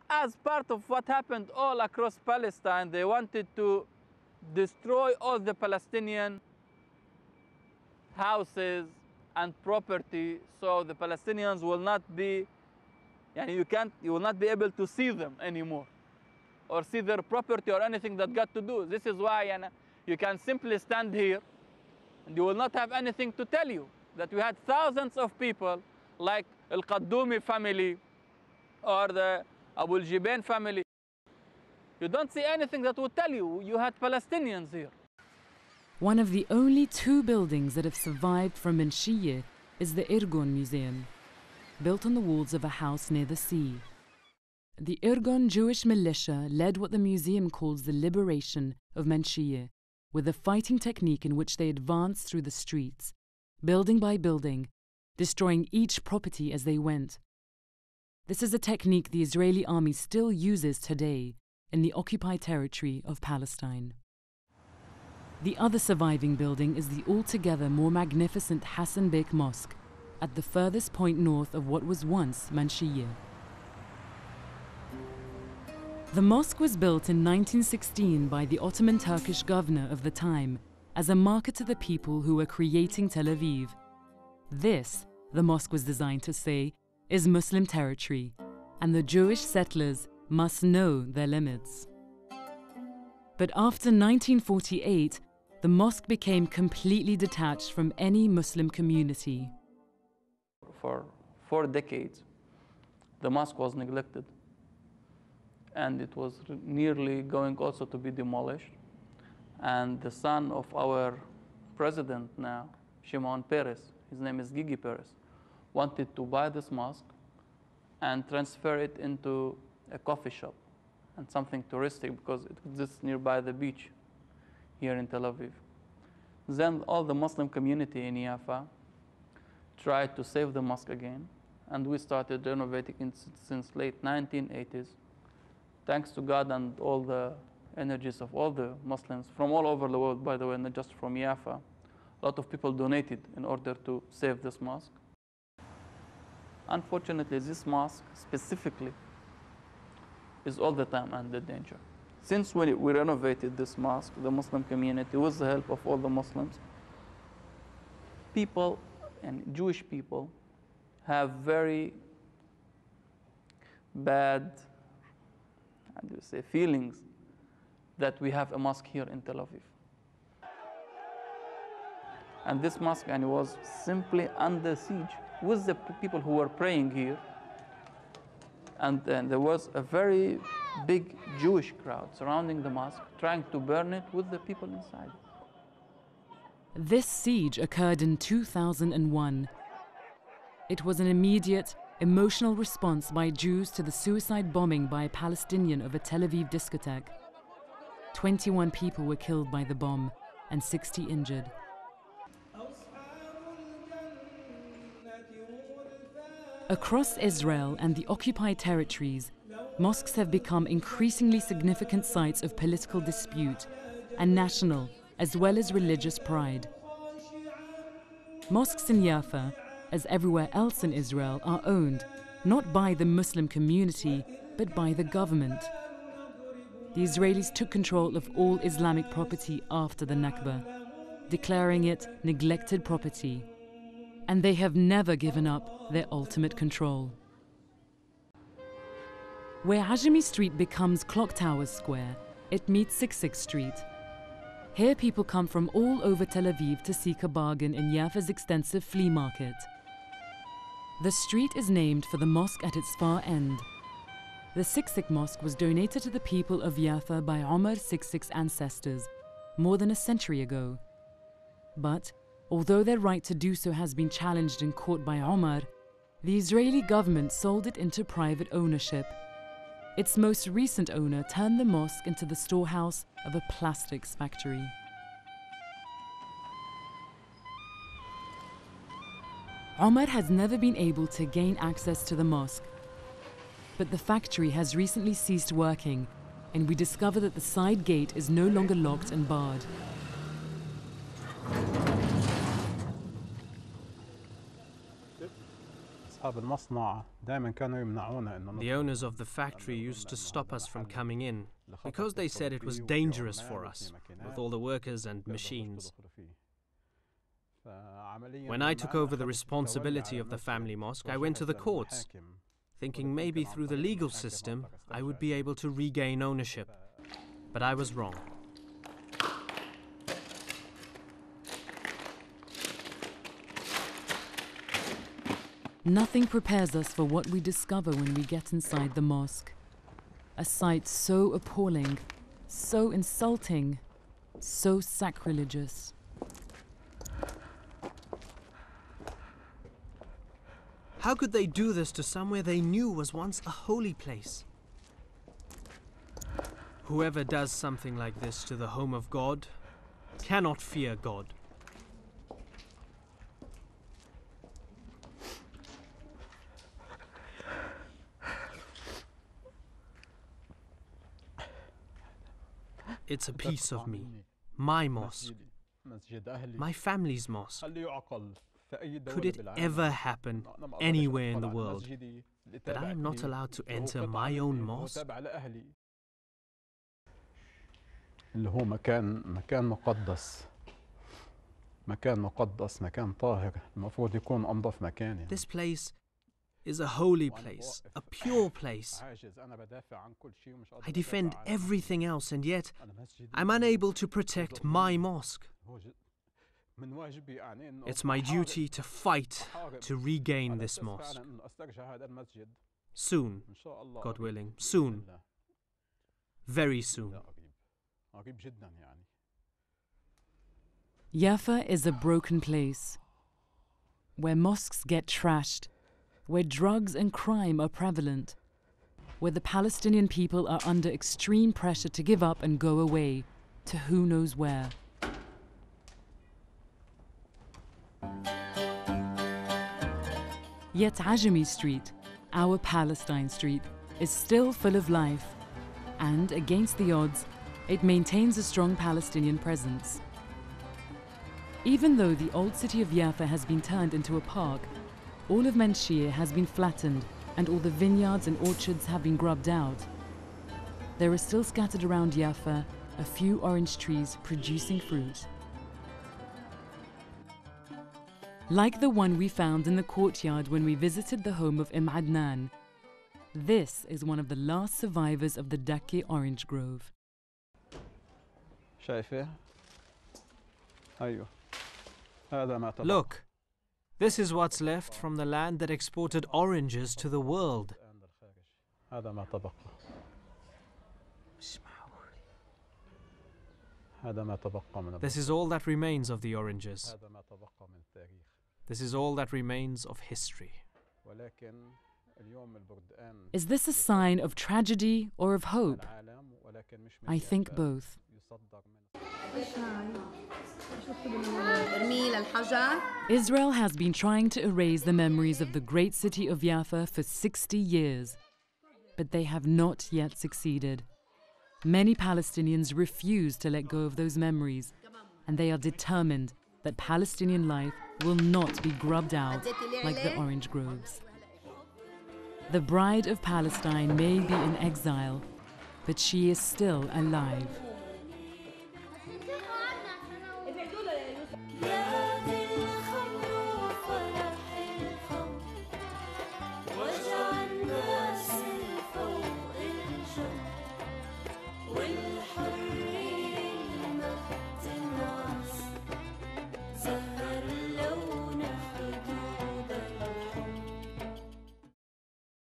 as part of what happened all across Palestine, they wanted to destroy all the Palestinian houses and property, so the Palestinians will not be, you will not be able to see them anymore, or see their property or anything that got to do. This is why you can simply stand here and you will not have anything to tell you. That we had thousands of people like Al-Qaddoumi family or the Abu Jibain family. You don't see anything that would tell you you had Palestinians here. One of the only two buildings that have survived from Menshiyeh is the Irgun Museum, built on the walls of a house near the sea. The Irgun Jewish militia led what the museum calls the liberation of Menshiyeh, with a fighting technique in which they advanced through the streets, building by building, destroying each property as they went. This is a technique the Israeli army still uses today in the occupied territory of Palestine. The other surviving building is the altogether more magnificent Hassan Bek Mosque, at the furthest point north of what was once Menshiyeh. The mosque was built in 1916 by the Ottoman Turkish governor of the time as a marker to the people who were creating Tel Aviv. This, the mosque was designed to say, is Muslim territory, and the Jewish settlers must know their limits. But after 1948, the mosque became completely detached from any Muslim community. For 4 decades, the mosque was neglected, and it was nearly going also to be demolished. And the son of our president now, Shimon Peres, his name is Gigi Peres, wanted to buy this mosque and transfer it into a coffee shop and something touristic because it exists nearby the beach here in Tel Aviv. Then all the Muslim community in Jaffa tried to save the mosque again, and we started renovating it since late 1980s. Thanks to God and all the energies of all the Muslims from all over the world, by the way, not just from Jaffa. A lot of people donated in order to save this mosque. Unfortunately, this mosque specifically is all the time under danger. Since we renovated this mosque, the Muslim community, with the help of all the Muslims, people and Jewish people have very bad, feelings that we have a mosque here in Tel Aviv. And this mosque was simply under siege with the people who were praying here. And then there was a very big Jewish crowd surrounding the mosque, trying to burn it with the people inside. This siege occurred in 2001. It was an immediate, emotional response by Jews to the suicide bombing by a Palestinian of a Tel Aviv discotheque. 21 people were killed by the bomb and 60 injured. Across Israel and the occupied territories, mosques have become increasingly significant sites of political dispute and national as well as religious pride. Mosques in Jaffa, as everywhere else in Israel, are owned not by the Muslim community but by the government. The Israelis took control of all Islamic property after the Nakba, declaring it neglected property. And they have never given up their ultimate control. Where Ajami Street becomes Clock Tower Square, it meets 66 Street. Here people come from all over Tel Aviv to seek a bargain in Jaffa's extensive flea market. The street is named for the mosque at its far end. The Siksik Mosque was donated to the people of Jaffa by Omar Siksik's ancestors more than a century ago. But although their right to do so has been challenged in court by Omar, the Israeli government sold it into private ownership. Its most recent owner turned the mosque into the storehouse of a plastics factory. Omar has never been able to gain access to the mosque, but the factory has recently ceased working, and we discover that the side gate is no longer locked and barred. The owners of the factory used to stop us from coming in because they said it was dangerous for us, with all the workers and machines. When I took over the responsibility of the family mosque, I went to the courts, thinking maybe through the legal system I would be able to regain ownership. But I was wrong. Nothing prepares us for what we discover when we get inside the mosque. A sight so appalling, so insulting, so sacrilegious. How could they do this to somewhere they knew was once a holy place? Whoever does something like this to the home of God cannot fear God. It's a piece of me, my mosque, my family's mosque. Could it ever happen anywhere in the world that I am not allowed to enter my own mosque? اللي هو مكان مقدس مكان طاهر المفروض يكون أنظف مكان يعني. This place is a holy place, a pure place. I defend everything else, and yet I'm unable to protect my mosque. It's my duty to fight to regain this mosque. Soon, God willing, soon. Very soon. Jaffa is a broken place, where mosques get trashed, where drugs and crime are prevalent, where the Palestinian people are under extreme pressure to give up and go away, to who knows where. Yet Ajami Street, our Palestine Street, is still full of life, and against the odds, it maintains a strong Palestinian presence. Even though the old city of Jaffa has been turned into a park, all of Manshir has been flattened and all the vineyards and orchards have been grubbed out. There are still scattered around Jaffa a few orange trees producing fruit. Like the one we found in the courtyard when we visited the home of Adnan, this is one of the last survivors of the Daki orange grove. Look, this is what's left from the land that exported oranges to the world. This is all that remains of the oranges. This is all that remains of history. Is this a sign of tragedy or of hope? I think both. Israel has been trying to erase the memories of the great city of Jaffa for 60 years, but they have not yet succeeded. Many Palestinians refuse to let go of those memories, and they are determined that Palestinian life will not be grubbed out like the orange groves. The bride of Palestine may be in exile, but she is still alive.